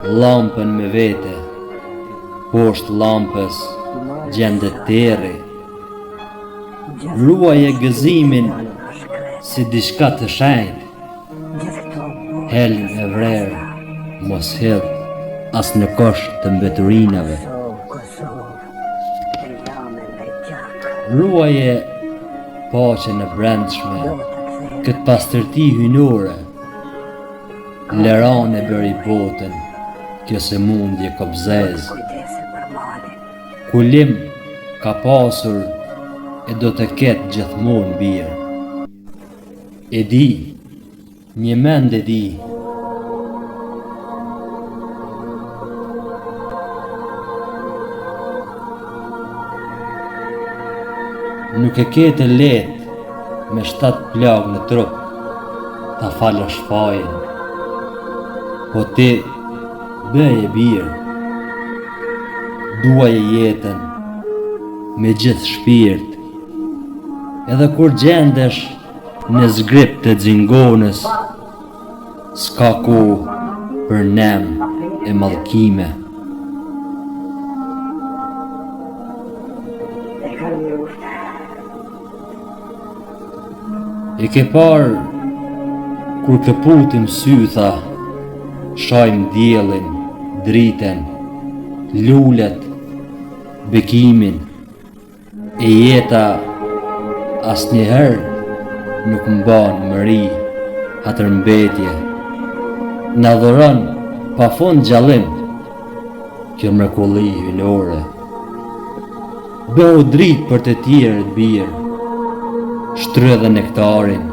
Lampën me vete, poshtë lampës gjendet terri. Ruaje gëzimin si diçka të shenjtë. Helm e vrerë, mos hedh as në kosh të mbeturinave. Ruaje paqen e brendshme, këtë pastërti hynore. Leran e bëri botën, kjo sëmundje kobzez. Kulim ka pasur e do të ketë gjithmonë birë. E di, një mend e di, nuk e ketë letë me 7 plagë në trup ta falësh fajin, po ti bëje birë, duaje jetën me gjithë shpirt, edhe kur gjendesh në zgrip të xingonës, s'ka kohë për nem e mallkime. E ke parë kur këputim sytha, shajmë diellin, dritën, lulet, bekimin, e jeta asnjëherë nuk mban mëri, hatërmbetje, na dhuron pafund gjallim, kjo mrekulli hynore. Bëhu dritë për të tjerët birë, shtrë dhe nektarin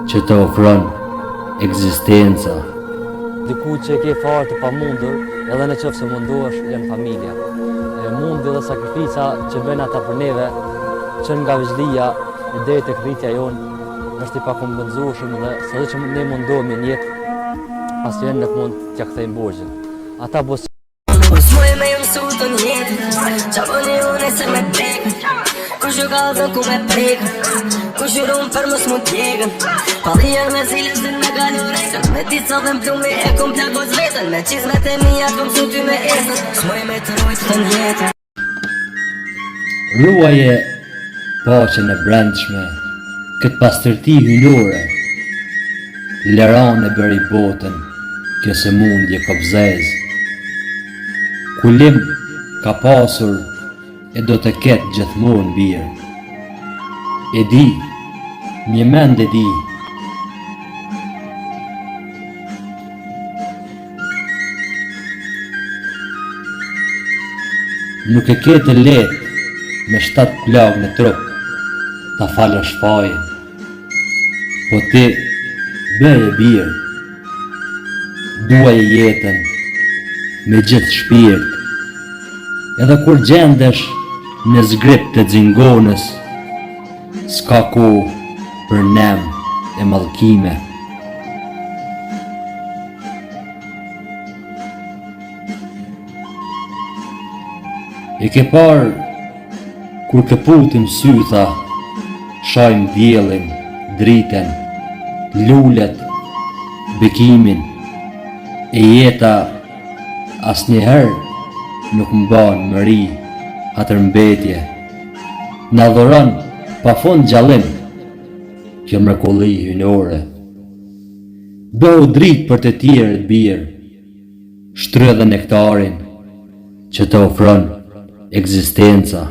që të ofron ekzistenca. Diku që e ke farë të pamundur, edhe në qoftë se mundohesh, janë familja. Mundi dhe sakrifica që bëjnë ata për neve, që nga vëzhlia e deri tek rritja jonë, është i pakompenzueshëm dhe sado që ne mundohemi në jetë, asnjëherë nuk mund t'ja kthejmë borxhin. Ata Mësoj me ju mësu të njetën, qa bëni une se me prekën, kush ju ka dhën ku me prekën, kush ju rumë për mës mund t'jegën, pallijen me zilës dhe me galu rekën, me ditë sa dhe m'plumi e kom plakos vetën, me qizmet e mija kom su ty me esën, mësoj me të rujtë të njetën. Ruaje paqen e brendshme, këtë pastërti hynore. Leran e bëri botën, kjo sëmundje kobzez. Kulim ka pasur e do të ketë gjithmonë birë. E di, një mend e di, nuk e ketë letë me 7 plagë në trup ta falësh fajin, po ti bëje birë, duaje jetën me gjithë shpirt, edhe kur gjendesh në zgrip të xingonës, s'ka kohë për nem e mallkime. E ke parë kur këputim sytha, shajmë diellin, dritën, lulet, bekimin, e jeta asnjëherë nuk mban mëri, hatërmbetje, na dhuron pafund gjallim, kjo mrekulli hynore. Bëhu dritë për të tjerët birë, shtrë dhe nektarin që të ofron ekzistenca.